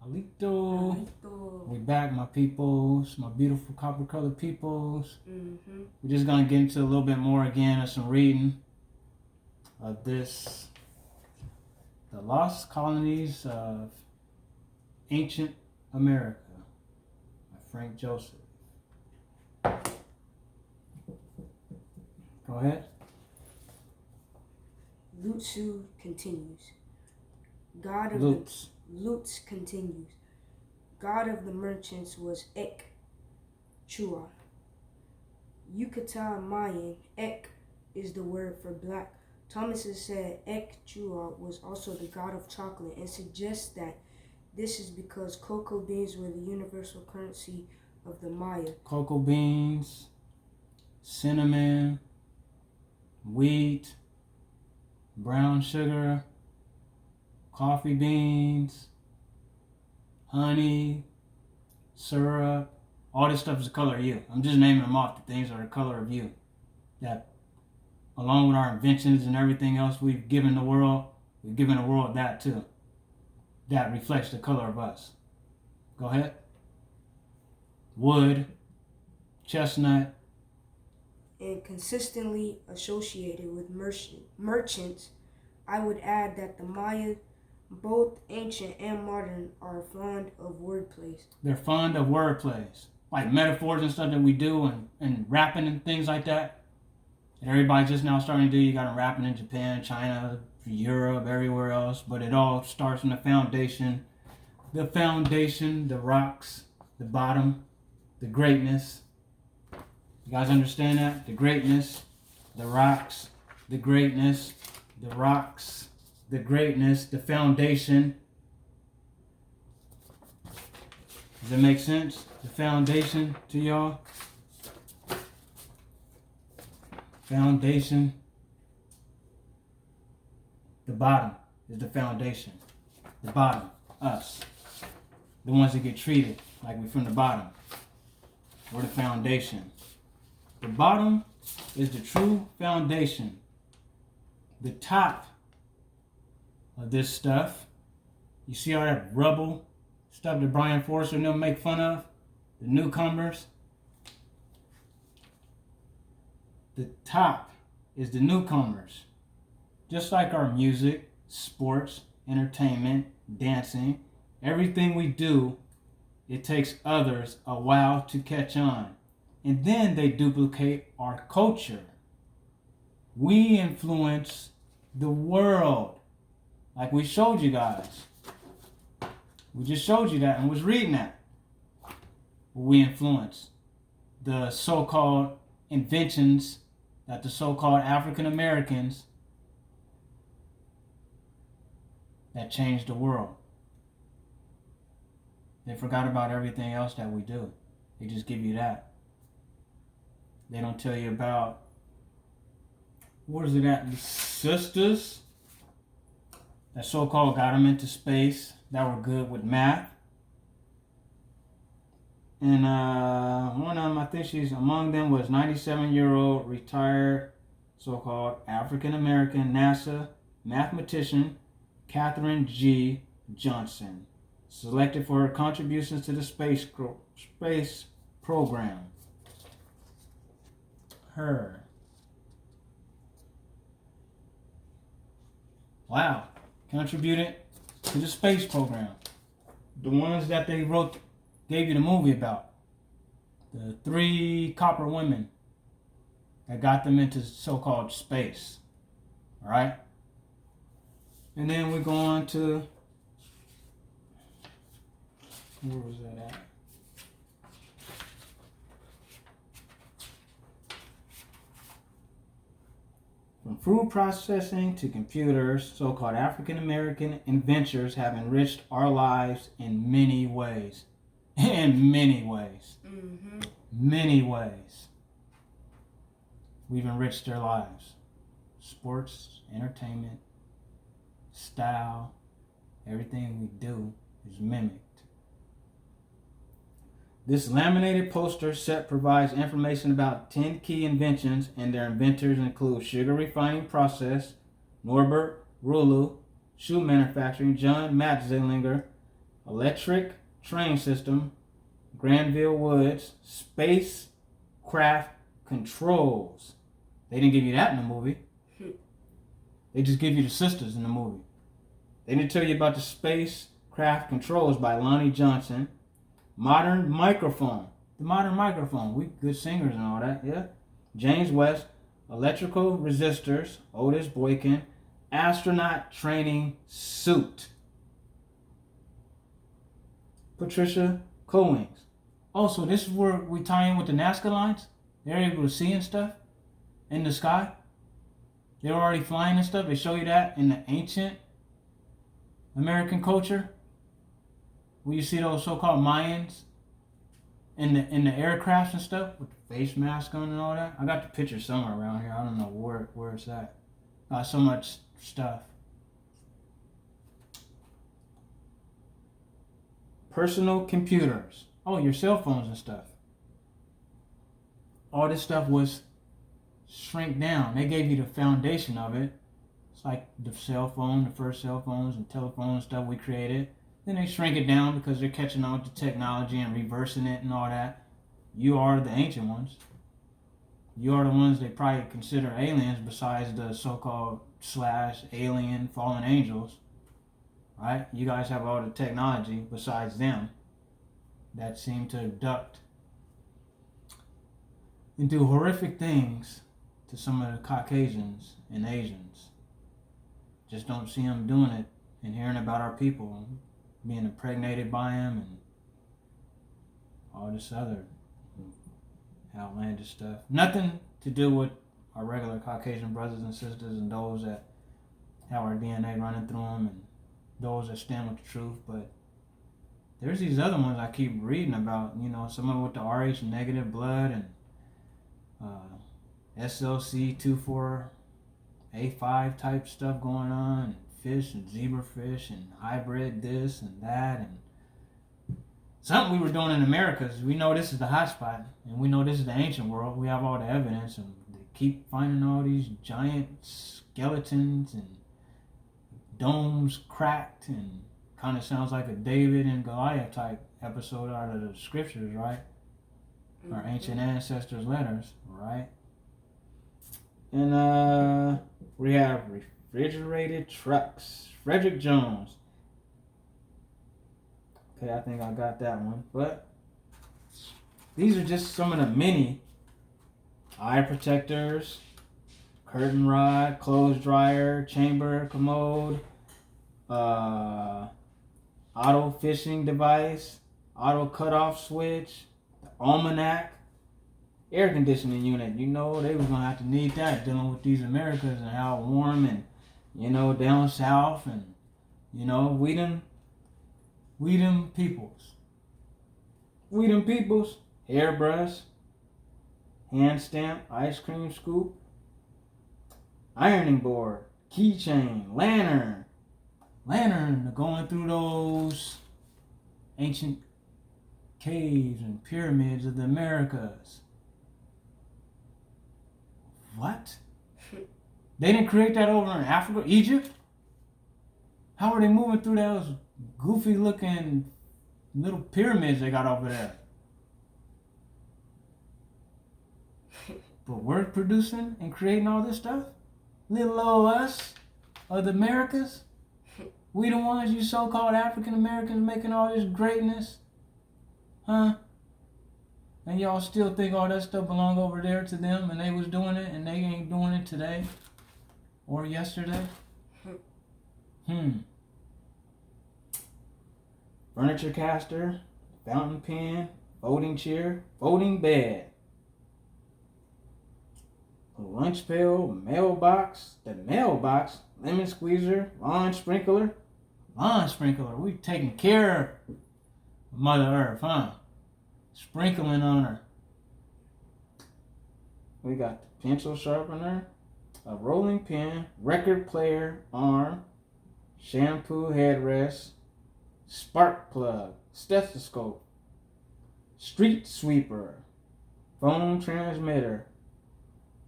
Alito. We back, my peoples, my beautiful copper colored peoples. We're just gonna get into a little bit more again of some reading of this, The Lost Colonies of Ancient America by Frank Joseph. Go ahead. Lutsu continues. Lutz continues. God of the merchants was Ek Chua. Yucatan Mayan, Ek is the word for black. Thomas has said Ek Chua was also the god of chocolate and suggests that this is because cocoa beans were the universal currency of the Maya. Cocoa beans, cinnamon, wheat, brown sugar, coffee beans, honey, syrup, all this stuff is the color of you. I'm just naming them off, the things that are the color of you. That, along with our inventions and everything else we've given the world, we've given the world that too. That reflects the color of us. Go ahead. Wood, chestnut. And consistently associated with merchants, I would add that the Maya, both ancient and modern, are fond of wordplays. They're fond of wordplays, like metaphors and stuff that we do, and rapping and things like that. And everybody's just now starting to do. You got them rapping in Japan, China, Europe, everywhere else. But it all starts from the foundation. The foundation, the rocks, the bottom, the greatness. You guys understand that? The greatness, the rocks, the greatness, the rocks, the greatness, the foundation. Does it make sense? The foundation to y'all? Foundation. The bottom is the foundation. The bottom, us. The ones that get treated like we're from the bottom. We're the foundation. The bottom is the true foundation. The top of this stuff, you see all that rubble stuff that Brian Forster and them make fun of? The newcomers. The top is the newcomers. Just like our music, sports, entertainment, dancing, everything we do, it takes others a while to catch on. And then they duplicate our culture. We influence the world. Like we showed you guys. We just showed you that and was reading that. We influence the so-called inventions that the so-called African Americans that changed the world. They forgot about everything else that we do. They just give you that. They don't tell you about, what is it at? The sisters that so-called got them into space, that were good with math. And one of them, I think she's among them, was 97-year-old retired so-called African-American NASA mathematician Katherine G. Johnson, selected for her contributions to the space program. Her. Wow. Contributed to the space program. The ones that they gave you the movie about. The 3 copper women that got them into so-called space. Alright? And then we go on to, where was that at? From food processing to computers, so-called African American inventors have enriched our lives in many ways. In many ways. Many ways. We've enriched their lives. Sports, entertainment, style, everything we do is mimicked. This laminated poster set provides information about 10 key inventions, and their inventors include sugar refining process, Norbert Rulu, shoe manufacturing, John Matzelinger, electric train system, Granville Woods, spacecraft controls. They didn't give you that in the movie. They just give you the sisters in the movie. They didn't tell you about the spacecraft controls by Lonnie Johnson. Modern microphone. The modern microphone. We good singers and all that, yeah. James West. Electrical resistors. Otis Boykin. Astronaut training suit. Patricia Cowings. Also, this is where we tie in with the Nazca lines. They're able to see and stuff in the sky. They were already flying and stuff. They show you that in the ancient American culture. Where you see those so-called Mayans in the aircrafts and stuff with the face mask on and all that. I got the picture somewhere around here. I don't know where it's at. Got so much stuff. Personal computers. Oh, your cell phones and stuff. All this stuff was shrink down. They gave you the foundation of it. It's like the cell phone, the first cell phones and telephone stuff we created. Then they shrink it down because they're catching on to technology and reversing it and all that. You are the ancient ones. You are the ones they probably consider aliens besides the so-called /alien fallen angels. Right? You guys have all the technology besides them that seem to abduct and do horrific things to some of the Caucasians and Asians. Just don't see them doing it and hearing about our people being impregnated by them and all this other outlandish stuff. Nothing to do with our regular Caucasian brothers and sisters and those that have our DNA running through them and those that stand with the truth. But there's these other ones I keep reading about, you know, some of them with the Rh negative blood and SLC24A5 type stuff going on, and fish and zebrafish and hybrid this and that, and something we were doing in America is we know this is the hot spot and we know this is the ancient world. We have all the evidence and they keep finding all these giant skeletons and domes cracked, and kind of sounds like a David and Goliath type episode out of the scriptures, right? Our ancient ancestors' letters, right? And we have refrigerated trucks. Frederick Jones. Okay, I think I got that one. But these are just some of the many eye protectors, curtain rod, clothes dryer, chamber commode, auto fishing device, auto cutoff switch, almanac, air conditioning unit. You know, they was gonna have to need that dealing with these Americas and how warm and, you know, down south, and, you know, we them peoples. We them peoples. Hairbrush, hand stamp, ice cream scoop, ironing board, keychain, lantern going through those ancient caves and pyramids of the Americas. What? They didn't create that over in Africa, Egypt? How are they moving through those goofy looking little pyramids they got over there? But we're producing and creating all this stuff? Little old us of the Americas? We the ones, you so-called African Americans, making all this greatness? Huh? And y'all still think all that stuff belong over there to them and they was doing it and they ain't doing it today or yesterday? Furniture caster, fountain pen, folding chair, folding bed, a lunch pail, mailbox, lemon squeezer, lawn sprinkler. We taking care of Mother Earth, huh? Sprinkling on her. We got the pencil sharpener, a rolling pin, record player arm, shampoo headrest, spark plug, stethoscope, street sweeper, phone transmitter,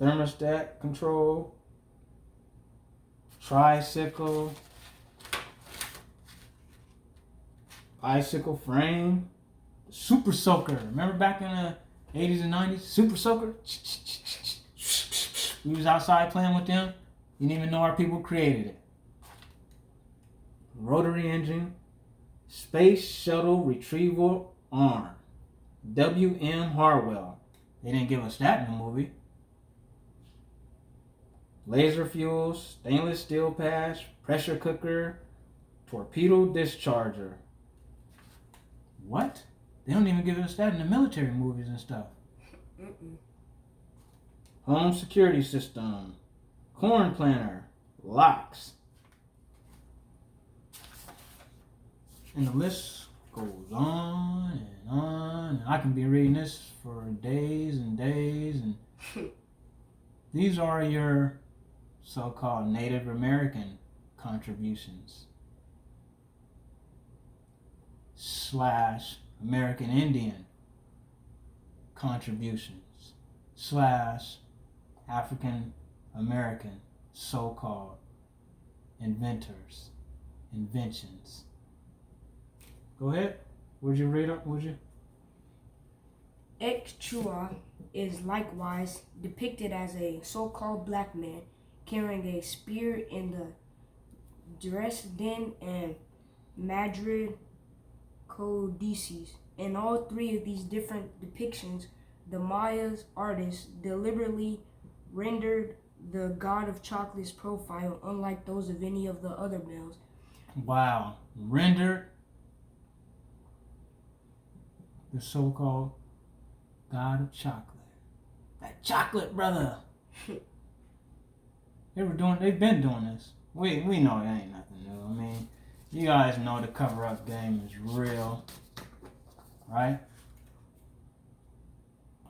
thermostat control, tricycle, icicle frame, super soaker. Remember back in the 80s and 90s? Super soaker? We was outside playing with them. You didn't even know our people created it. Rotary engine, space shuttle retrieval arm. W.M. Harwell. They didn't give us that in the movie. Laser fuels, stainless steel patch, pressure cooker, torpedo discharger. What? They don't even give us that in the military movies and stuff. Home security system, corn planter, locks. And the list goes on and on. And I can be reading this for days and days. And these are your so-called Native American contributions / American Indian contributions / African American so-called inventors, inventions. Go ahead. Would you read up? Would you? Ekchua is likewise depicted as a so-called black man carrying a spear in the Dresden and Madrid codices. In all three of these different depictions, the Maya's artists deliberately rendered the god of chocolate's profile unlike those of any of the other males. Wow. Rendered the so-called god of chocolate. That chocolate, brother. They've been doing this. We know it ain't nothing new. I mean, you guys know the cover-up game is real, right?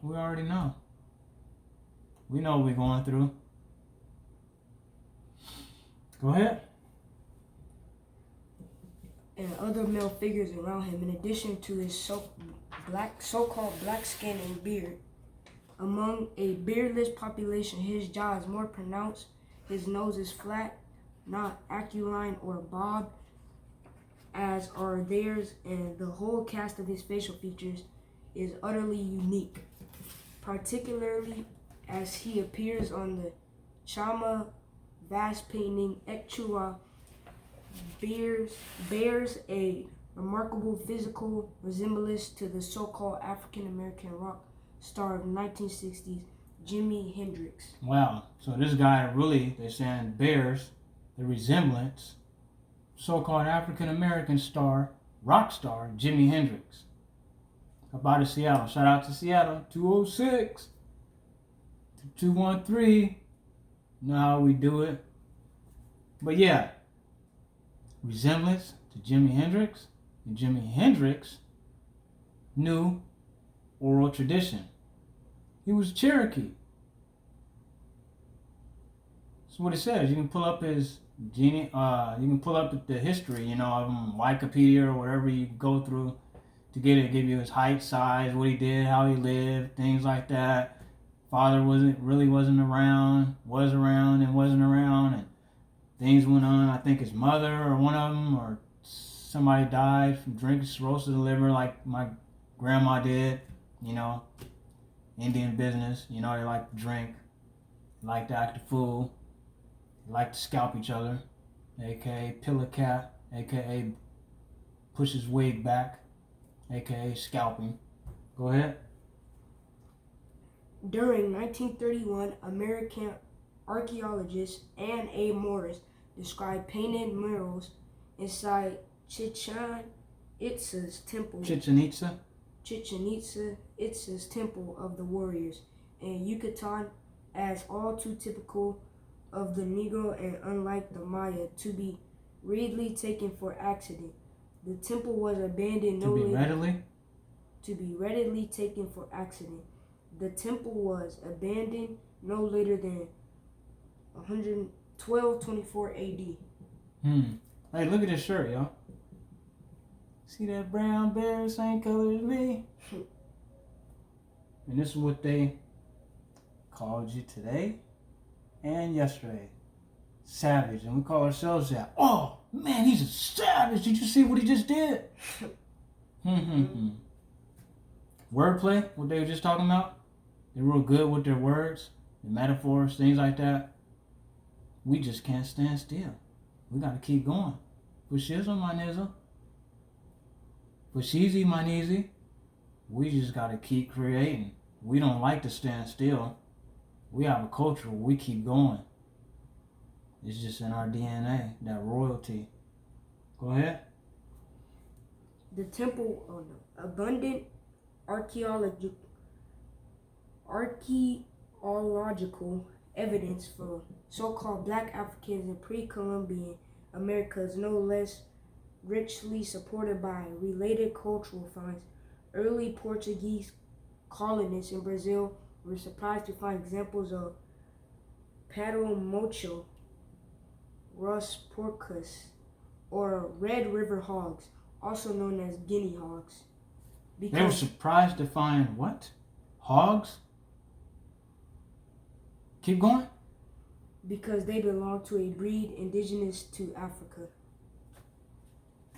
We already know. We know what we're going through. Go ahead. And other male figures around him, in addition to his so-called black skin and beard. Among a beardless population, his jaw is more pronounced, his nose is flat, not aquiline or bobbed, as are theirs, and the whole cast of his facial features is utterly unique, particularly as he appears on the Chama vast painting. Ekchua bears a remarkable physical resemblance to the so-called African-American rock star of the 1960s, Jimi Hendrix. Wow. So this guy really, they're saying, bears the resemblance, so-called African-American star, rock star, Jimi Hendrix. About to Seattle. Shout out to Seattle. 206 to 213. You know how we do it. But yeah, resemblance to Jimi Hendrix. And Jimi Hendrix knew oral tradition. He was Cherokee. That's what it says. You can pull up his you can pull up the history, of him, Wikipedia or whatever you go through to get it, give you his height, size, what he did, how he lived, things like that. Father wasn't around, was around and wasn't around, and things went on. I think his mother or one of them or somebody died from drinking cirrhosis of the liver like my grandma did, Indian business, they like to drink, they like to act a fool, they like to scalp each other, aka pill a cat, aka push his wig back, aka scalping. Go ahead. During 1931, American archaeologist Ann A. Morris described painted murals inside Chichen Itza's temple. Chichen Itza? Chichen Itza's temple of the warriors in Yucatan as all too typical of the Negro and unlike the Maya to be readily taken for accident. The temple was abandoned To be readily taken for accident. The temple was abandoned no later than 1224 AD. Hey, look at this shirt, y'all. See that brown bear, same color as me? And this is what they called you today and yesterday. Savage. And we call ourselves that. Oh, man, he's a savage. Did you see what he just did? Wordplay, what they were just talking about. They're real good with their words, the metaphors, things like that. We just can't stand still. We got to keep going. For shizzle, my nizzle. For sheezy, my neezy. We just got to keep creating. We don't like to stand still. We have a culture where we keep going. It's just in our DNA, that royalty. Go ahead. The temple, abundant archaeological evidence for so-called black Africans in pre-Columbian America is no less richly supported by related cultural finds. Early Portuguese colonists in Brazil were surprised to find examples of pato mocho, Rus porcus, or Red River hogs, also known as guinea hogs. They were surprised to find what? Hogs? Keep going. Because they belong to a breed indigenous to Africa.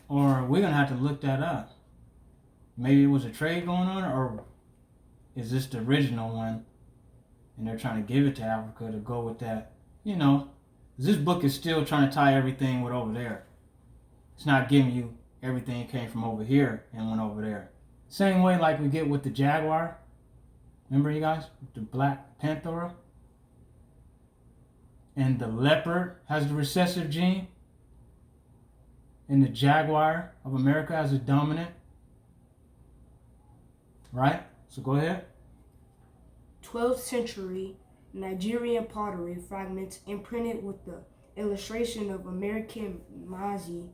Or we're going to have to look that up. Maybe it was a trade going on, or is this the original one and they're trying to give it to Africa to go with that? You know, this book is still trying to tie everything with over there. It's not giving you everything came from over here and went over there. Same way like we get with the jaguar. Remember, you guys? The Black Panther. And the leopard has the recessive gene. And the jaguar of America has a dominant. Right? So go ahead. 12th century Nigerian pottery fragments imprinted with the illustration of American maize.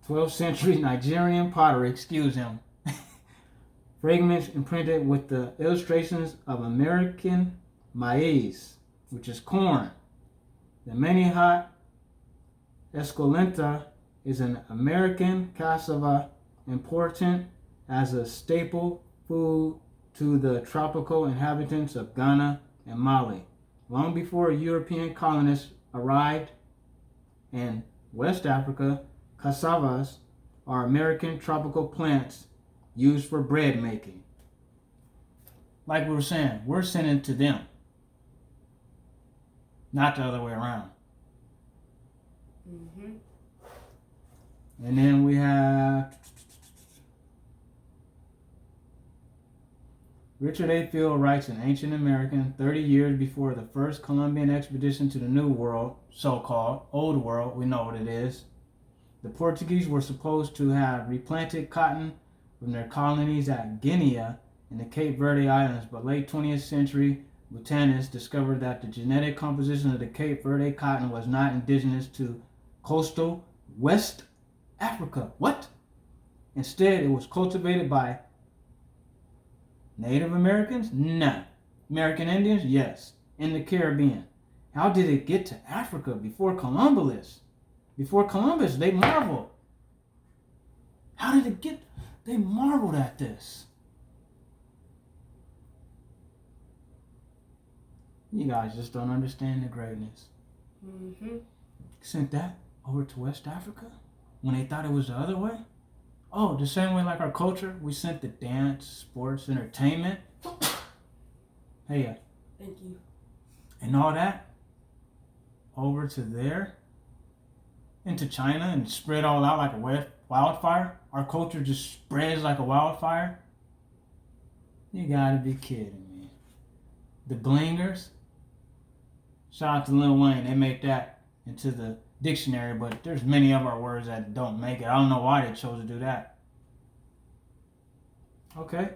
12th century Nigerian pottery, excuse him. Fragments imprinted with the illustrations of American maize, which is corn. The Manihot esculenta is an American cassava important as a staple food to the tropical inhabitants of Ghana and Mali. Long before European colonists arrived in West Africa, cassavas are American tropical plants used for bread making. Like we were saying, we're sending to them, not the other way around. And then we have Richard A. Field writes in Ancient American, 30 years before the first Columbian expedition to the New World, so-called Old World, we know what it is. The Portuguese were supposed to have replanted cotton from their colonies at Guinea in the Cape Verde Islands, but late 20th century botanists discovered that the genetic composition of the Cape Verde cotton was not indigenous to coastal West Africa. What? Instead, it was cultivated by Native Americans? No. American Indians? Yes. In the Caribbean. How did it get to Africa before Columbus? Before Columbus, they marveled. How did it get? They marveled at this. You guys just don't understand the greatness. Sent that over to West Africa when they thought it was the other way. Oh, the same way like our culture, we sent the dance, sports, entertainment. Hey, Thank you. And all that over to there, into China, and spread all out like a wildfire. Our culture just spreads like a wildfire. You gotta be kidding me. The blingers. Shout out to Lil Wayne. They make that into the dictionary, but there's many of our words that don't make it. I don't know why they chose to do that. Okay.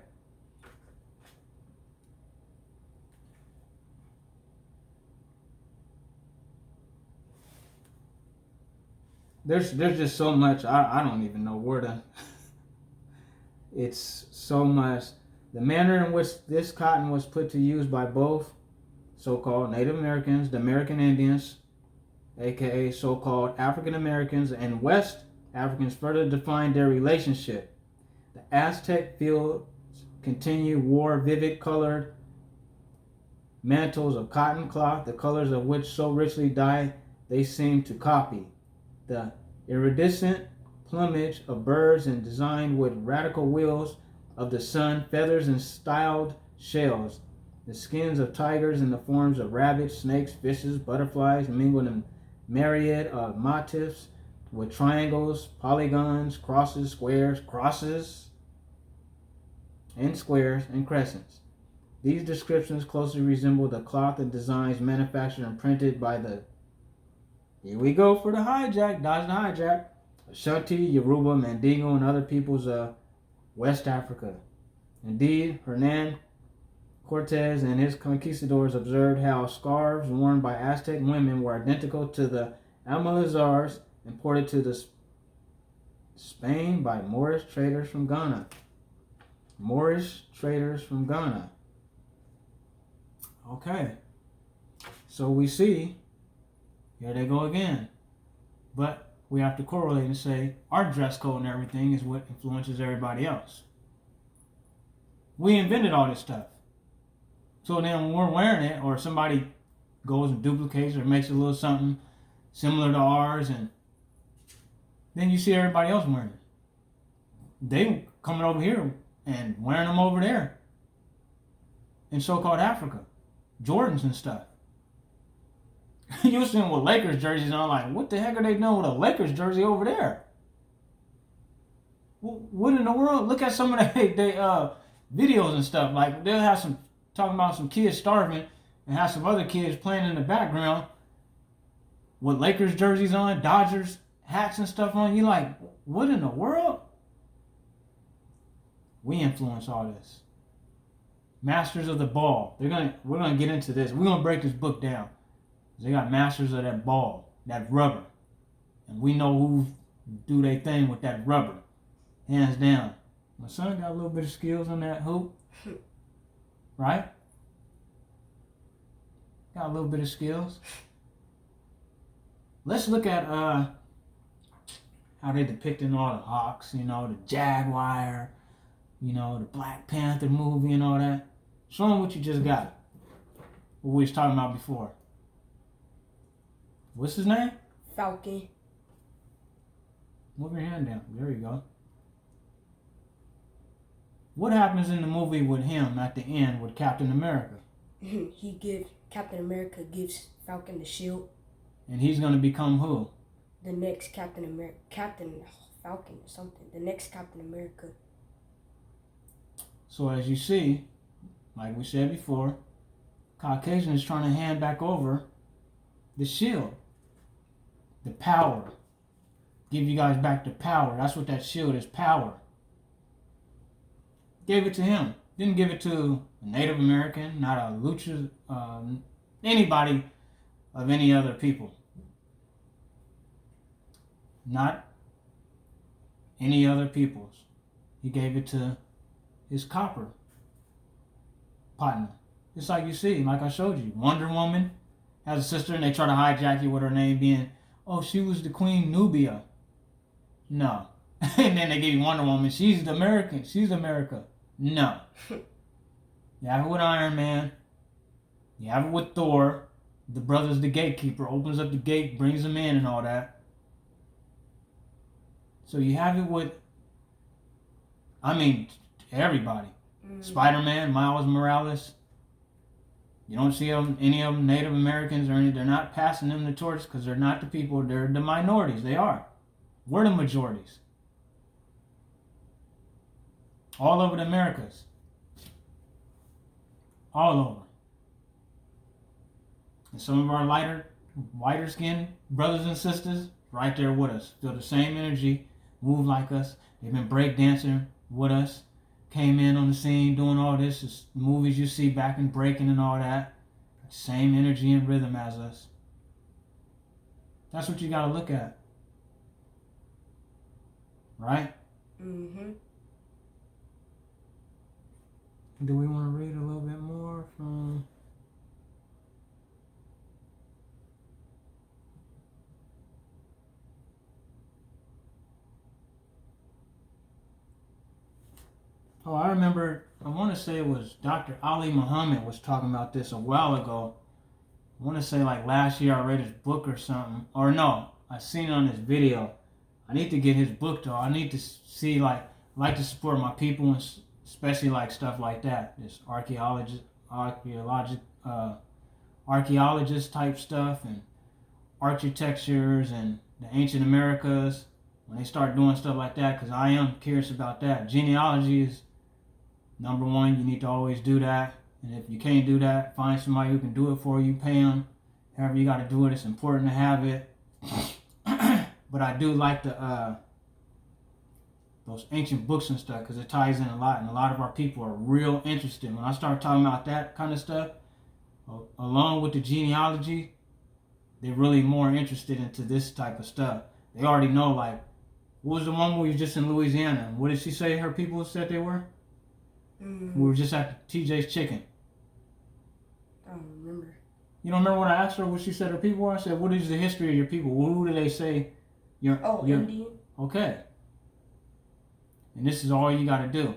There's just so much. I don't even know where to. It's so much. The manner in which this cotton was put to use by both so-called Native Americans, the American Indians, aka so-called African Americans, and West Africans further defined their relationship. The Aztec fields continue wore vivid colored mantles of cotton cloth, the colors of which so richly dye they seem to copy. The iridescent plumage of birds and designed with radical wheels of the sun, feathers and styled shells, the skins of tigers in the forms of rabbits, snakes, fishes, butterflies, mingled in myriad of motifs with triangles, polygons, crosses, and squares, and crescents. These descriptions closely resemble the cloth and designs manufactured and printed by the, here we go for the hijack, dodge the hijack, Ashanti, Yoruba, Mandingo, and other peoples of West Africa. Indeed, Hernan Cortez and his conquistadors observed how scarves worn by Aztec women were identical to the almazars imported to the Spain by Moorish traders from Ghana. Okay, so we see, here they go again. But we have to correlate and say our dress code and everything is what influences everybody else. We invented all this stuff. So then when we're wearing it, or somebody goes and duplicates or makes a little something similar to ours, and then you see everybody else wearing it. They coming over here and wearing them over there in so-called Africa. Jordans and stuff. You're seeing with Lakers jerseys, and I'm like, what the heck are they doing with a Lakers jersey over there? What in the world? Look at some of they videos and stuff. Like, they'll have some, talking about some kids starving, and have some other kids playing in the background with Lakers jerseys on, Dodgers hats and stuff on. You like, what in the world? We influence all this. Masters of the ball. We're gonna get into this. We're gonna break this book down. They got masters of that ball, that rubber, and we know who do their thing with that rubber, hands down. My son got a little bit of skills on that hoop, right? Got a little bit of skills. Let's look at how they depicting all the Hawks, you know, the Jaguar, you know, the Black Panther movie and all that. Show them what you just got. What we was talking about before. What's his name? Falcon. Move your hand down. There you go. What happens in the movie with him at the end with Captain America? Captain America gives Falcon the shield. And he's going to become who? The next Captain America. Captain Falcon or something. The next Captain America. So as you see, like we said before, Caucasian is trying to hand back over the shield. The power. Give you guys back the power. That's what that shield is, power. Gave it to him. Didn't give it to a Native American, not a Lucha, anybody of any other people. Not any other peoples. He gave it to his copper partner. Just like you see, like I showed you. Wonder Woman has a sister and they try to hijack you with her name being, oh, she was the Queen Nubia. No. And then they give you Wonder Woman. She's the American. She's America. No. You have it with Iron Man. You have it with Thor. The brother's the gatekeeper. Opens up the gate, brings them in and all that. So you have it with, everybody. Spider-Man, Miles Morales. You don't see any of them Native Americans or any. They're not passing them the torch because they're not the people. They're the minorities. They are. We're the majorities. All over the Americas. All over. And some of our whiter skinned brothers and sisters right there with us. Feel the same energy. Move like us. They've been breakdancing with us. Came in on the scene doing all this. It's movies you see back in breaking and all that. Same energy and rhythm as us. That's what you got to look at. Right? Mm-hmm. Do we want to read a little bit more from... Oh, I remember I want to say it was Dr. Ali Muhammad was talking about this a while ago. I want to say like last year I read his book or something. Or no, I seen it on his video. I need to get his book though. I need to see like, I like to support my people, and especially like stuff like that. This archaeologist type stuff, and architectures and the ancient Americas, when they start doing stuff like that, because I am curious about that. Genealogy is number one. You need to always do that. And if you can't do that, find somebody who can do it for you. Pay them. However you got to do it. It's important to have it. But I do like those ancient books and stuff, because it ties in a lot. And a lot of our people are real interested. When I start talking about that kind of stuff, along with the genealogy, they're really more interested into this type of stuff. They already know, like, what was the one where we were just in Louisiana? What did she say her people said they were? We were just at TJ's Chicken. I don't remember. You don't remember when I asked her what she said her people were? I said, what is the history of your people? Who do they say you're... Indian. Okay. And this is all you got to do.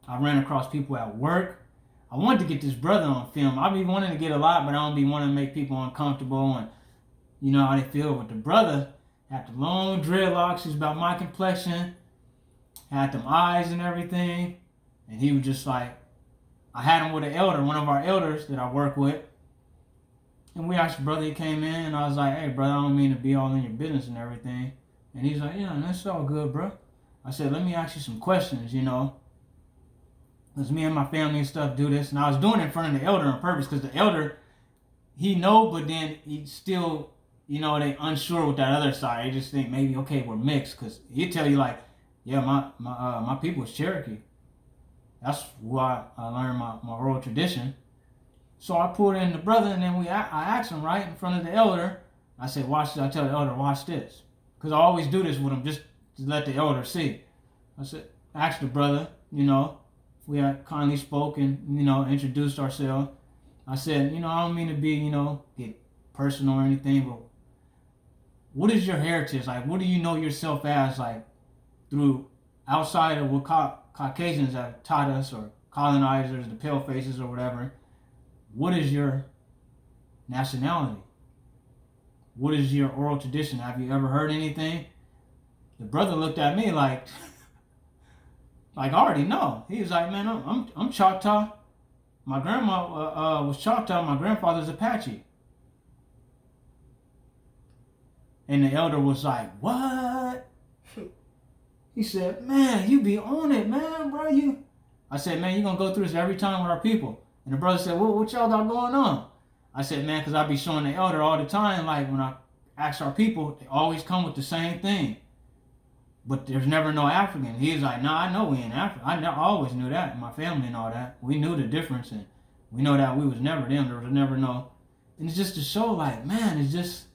I ran across people at work. I wanted to get this brother on film. I be wanting to get a lot, but I don't be wanting to make people uncomfortable, and you know how they feel. With the brother, had the long dreadlocks. He's about my complexion. Had them eyes and everything. And he was just like, I had him with an elder, one of our elders that I work with. And we asked the brother, he came in, and I was like, hey, brother, I don't mean to be all in your business and everything. And he's like, yeah, that's all good, bro. I said, let me ask you some questions, you know. Because me and my family and stuff do this. And I was doing it in front of the elder on purpose, because the elder, he know, but then he still, you know, they unsure with that other side. They just think maybe, okay, we're mixed. Because he'd tell you like, yeah, my people is Cherokee. That's why I learned my oral tradition. So I pulled in the brother, and then I asked him right in front of the elder. I said, watch this. I tell the elder, watch this. Because I always do this with him, just to let the elder see. I said, ask the brother, you know, we had kindly spoken, you know, introduced ourselves. I said, you know, I don't mean to be, you know, get personal or anything, but what is your heritage? Like, what do you know yourself as, like, through outside of what Caucasians have taught us, or colonizers, the pale faces or whatever? What is your nationality? What is your oral tradition? Have you ever heard anything? The brother looked at me like, I already know. He was like, man, I'm Choctaw. My grandma was Choctaw. My grandfather's Apache. And the elder was like, what? He said, man, you be on it, man, bro. I said, man, you gonna go through this every time with our people. And the brother said, what y'all got going on? I said, man, because I be showing the elder all the time, like when I ask our people, they always come with the same thing. But there's never no African. He was like, nah, I know we ain't African. I always knew that, my family and all that. We knew the difference, and we know that we was never them. There was never no. And it's just to show, like, man, it's just,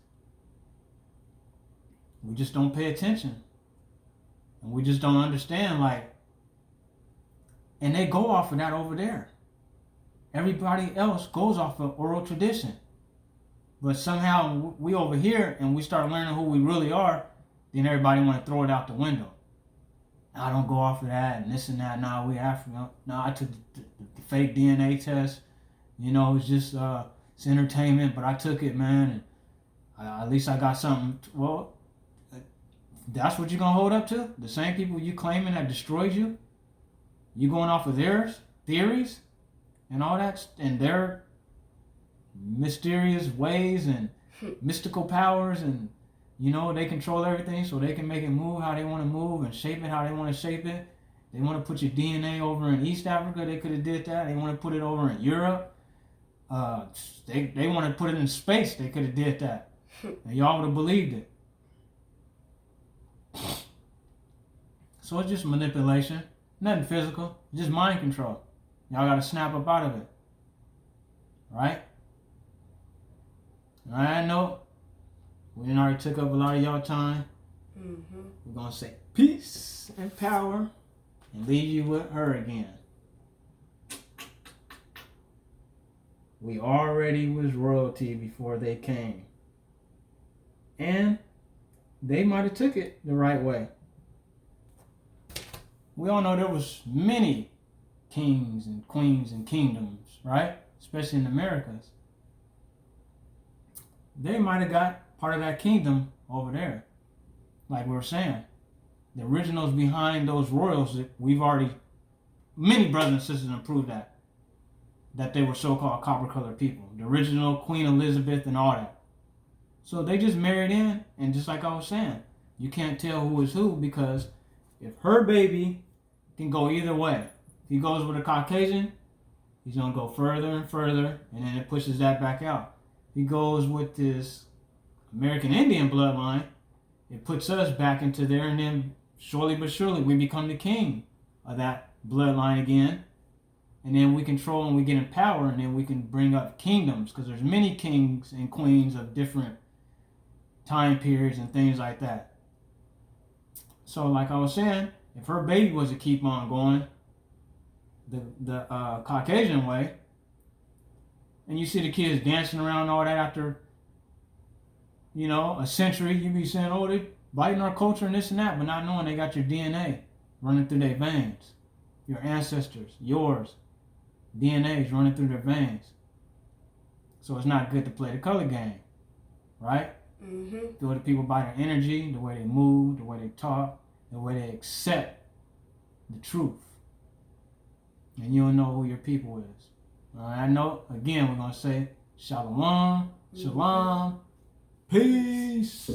we just don't pay attention. And we just don't understand, like, and they go off of that over there. Everybody else goes off of oral tradition. But somehow we over here, and we start learning who we really are, then everybody want to throw it out the window. I don't go off of that and this and that. Nah, we African. Nah, I took the fake DNA test. You know, it's just it's entertainment, but I took it, man, and at least I got something. Well, that's what you're gonna hold up to? The same people you claiming that destroyed you? You going off of theirs theories and all that, and their mysterious ways and mystical powers, and you know, they control everything, so they can make it move how they want to move and shape it how they want to shape it. They want to put your DNA over in East Africa, they could have did that. They want to put it over in Europe. They want to put it in space, they could have did that. And y'all would have believed it. So it's just manipulation. Nothing physical. Just mind control. Y'all got to snap up out of it. Right? On that note, we already took up a lot of y'all time. We're going to say peace and power and leave you with her again. We already was royalty before they came. And they might have took it the right way. We all know there was many kings and queens and kingdoms, right? Especially in the Americas. They might have got part of that kingdom over there. Like we were saying. The originals behind those royals, we've already, many brothers and sisters have proved that they were so-called copper-colored people. The original Queen Elizabeth and all that. So they just married in, and just like I was saying, you can't tell who is who, because if her baby can go either way. If he goes with a Caucasian, he's going to go further and further, and then it pushes that back out. If he goes with this American Indian bloodline, it puts us back into there, and then surely but surely we become the king of that bloodline again. And then we control and we get in power, and then we can bring up kingdoms, because there's many kings and queens of different time periods and things like that. So like I was saying, if her baby was to keep on going the Caucasian way, and you see the kids dancing around all that after, a century, you be saying, oh, they biting our culture and this and that, but not knowing they got your DNA running through their veins. Your ancestors, yours, DNA is running through their veins. So it's not good to play the color game, right? Mm-hmm. The way the people buy their energy, the way they move, the way they talk, the way they accept the truth. And you don't know who your people is. All right, I know, again, we're going to say Shalom, Shalom, peace.